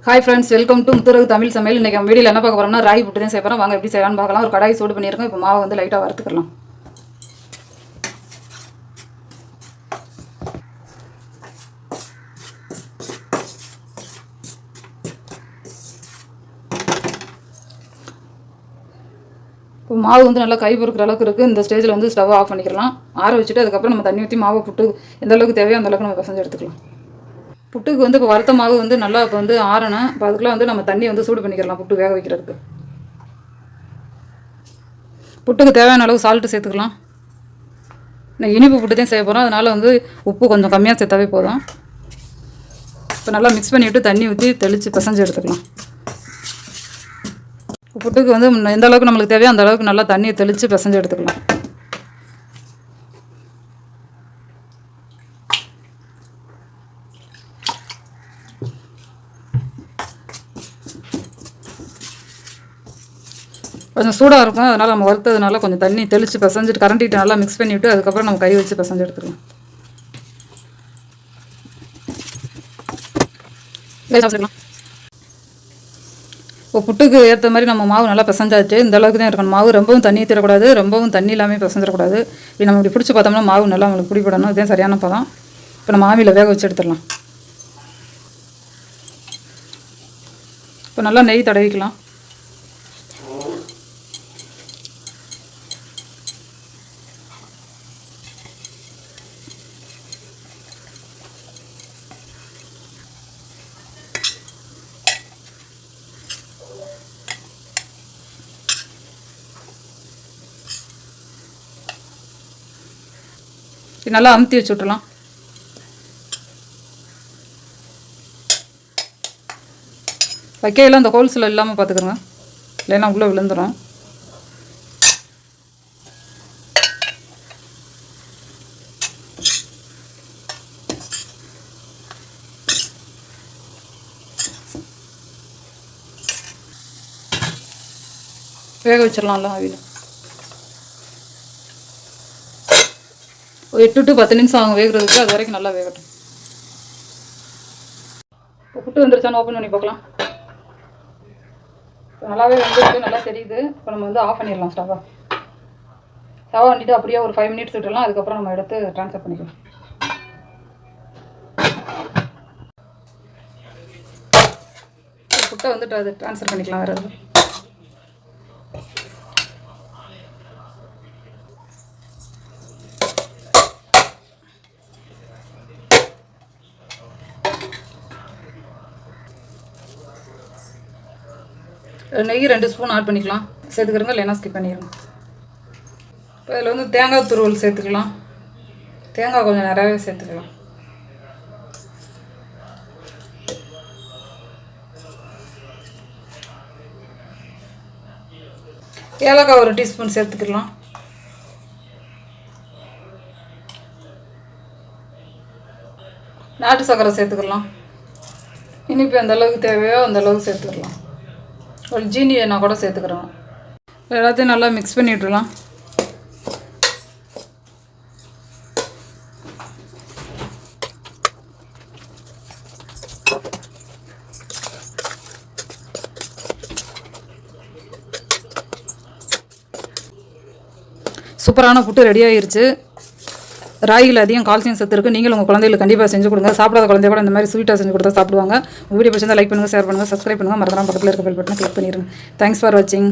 Hi friends, welcome to Muthuragu Tamil சமையல். இன்றைக்கி நம்ம வீடியோவில் என்ன பார்க்க போகிறோம்னா ராகி புட்டு தான் செய்யறோம். வாங்க எப்படி செய்யலாம்னு பார்க்கலாம். ஒரு கடாய் சூடு பண்ணியிருக்கோம். இப்போ மாவை வந்து லைட்டாக வறுத்துக்கலாம். இப்போ மாவு வந்து நல்லா கை பொறுக்கிற அளவுக்கு இருக்குது. இந்த ஸ்டேஜில் வந்து ஸ்டவ் ஆஃப் பண்ணிக்கலாம். ஆற வச்சுட்டு அதுக்கப்புறம் நம்ம தண்ணி ஊற்றி மாவை புட்டு எந்த அளவுக்கு தேவையோ அந்த அளவுக்கு நம்ம பிசைஞ்சு எடுத்துக்கலாம். புட்டுக்கு வந்து இப்போ வறுத்த மாவு வந்து நல்லா இப்போ வந்து ஆறணும். இப்போ அதுக்குள்ளே வந்து நம்ம தண்ணி வந்து சூடு பண்ணிக்கலாம் புட்டு வேக வைக்கிறதுக்கு. புட்டுக்கு தேவையான அளவு சால்ட்டு சேர்த்துக்கலாம். நான் இனிப்பு புட்டு தான் செய்ய போகிறோம், அதனால் வந்து உப்பு கொஞ்சம் கம்மியாக சேர்த்தாவே போதும். இப்போ நல்லா மிக்ஸ் பண்ணிவிட்டு தண்ணி ஊற்றி தெளித்து பிசைஞ்சு எடுத்துக்கலாம். புட்டுக்கு வந்து எந்த அளவுக்கு நம்மளுக்கு தேவையோ அந்த அளவுக்கு நல்லா தண்ணியை தெளித்து பிசைஞ்சு எடுத்துக்கலாம். கொஞ்சம் சூடாக இருக்கும், அதனால் நம்ம வறுத்ததுனால கொஞ்சம் தண்ணி தெளித்து பிசைஞ்சிட்டு கரண்டிட்டு நல்லா மிக்ஸ் பண்ணிவிட்டு அதுக்கப்புறம் நம்ம கை வச்சு பிசைஞ்சு எடுத்துக்கலாம். இப்போ புட்டுக்கு ஏற்ற மாதிரி நம்ம மாவு நல்லா பிசைஞ்சாச்சு. இந்த அளவுக்கு தான் இருக்கணும் மாவு. ரொம்பவும் தண்ணி தரக்கூடாது, ரொம்பவும் தண்ணி இல்லாமல் பிசைஞ்சிடக்கூடாது. இப்படி நம்ம இப்படி பிடிச்சி பார்த்தோம்னா மாவு நல்லா நம்மளுக்கு பிடிப்படணும். இதுதான் சரியான பதம். இப்போ நம்ம ஆவியில் வேக வச்சு எடுத்துடலாம். இப்போ நல்லா நெய் தடவிக்கலாம். நல்லா அமுத்தி வச்சு விட்டுலாம். வைக்கையில் அந்த ஹோல்ஸில் இல்லாமல் பார்த்துக்கிறோங்க, இல்லைன்னா உள்ளே விழுந்துடும். வேக வச்சிடலாம்ல ஆவியில். ஒரு 8 to 10 நிமிஷம் ஆகும் வேகிறதுக்கு. அது வரைக்கும் நல்லா வேகட்டும். இப்போ புட்டு வந்துருச்சான்னு ஓப்பன் பண்ணி பார்க்கலாம். நல்லாவே வந்துருக்கு, நல்லா தெரியுது. இப்போ நம்ம வந்து ஆஃப் பண்ணிடலாம் ஸ்டவ்வை. ஸ்டவ் பண்ணிவிட்டு அப்படியே ஒரு 5 minutes விட்டுடலாம். அதுக்கப்புறம் நம்ம எடுத்து ட்ரான்ஸ்ஃபர் பண்ணிக்கலாம். புட்டை வந்துட்டு அது ட்ரான்ஸ்ஃபர் பண்ணிக்கலாம் வேறு எதுவும். நெய் 2 ஸ்பூன் ஆட் பண்ணிக்கலாம். சேர்த்துக்கிறோங்க, இல்லைன்னா ஸ்கிப் பண்ணிடுங்க. இப்போ இதில் வந்து தேங்காய் துருவல் சேர்த்துக்கலாம். தேங்காய் கொஞ்சம் நிறையாவே சேர்த்துக்கலாம். ஏலக்காய் 1 டீஸ்பூன் சேர்த்துக்கலாம். நாட்டு சர்க்கரை சேர்த்துக்கலாம். இனிப்பு எந்த அளவுக்கு தேவையோ அந்த அளவுக்கு சேர்த்துக்கலாம். ஒரு ஜீனி நான் கூட சேர்த்துக்கிறேன். எல்லாத்தையும் நல்லா மிக்ஸ் பண்ணி விட்டுலாம். சூப்பரான புட்டு ரெடி ஆகிருச்சு. ராகியில் அதிகம் கால்சியம் சத்து இருக்குது. நீங்களும் உங்கள் குழந்தைகளுக்கு கண்டிப்பாக செஞ்சு கொடுங்க. சாப்பிடாத குழந்தைய கூட இந்த மாதிரி ஸ்வீட்டாக செஞ்சு கொடுத்தா சாப்பிடுவாங்க. உங்கள் வீடியோ பிடிச்சிருந்தா லைக் பண்ணுங்கள், ஷேர் பண்ணுங்கள், சப்ஸ்கிரைப் பண்ணுங்கள். மறக்காம பக்கத்தில் இருக்க பெல் பட்டனை கிளிக் பண்ணிடுங்க. தேங்க்ஸ் ஃபார் வாட்சிங்.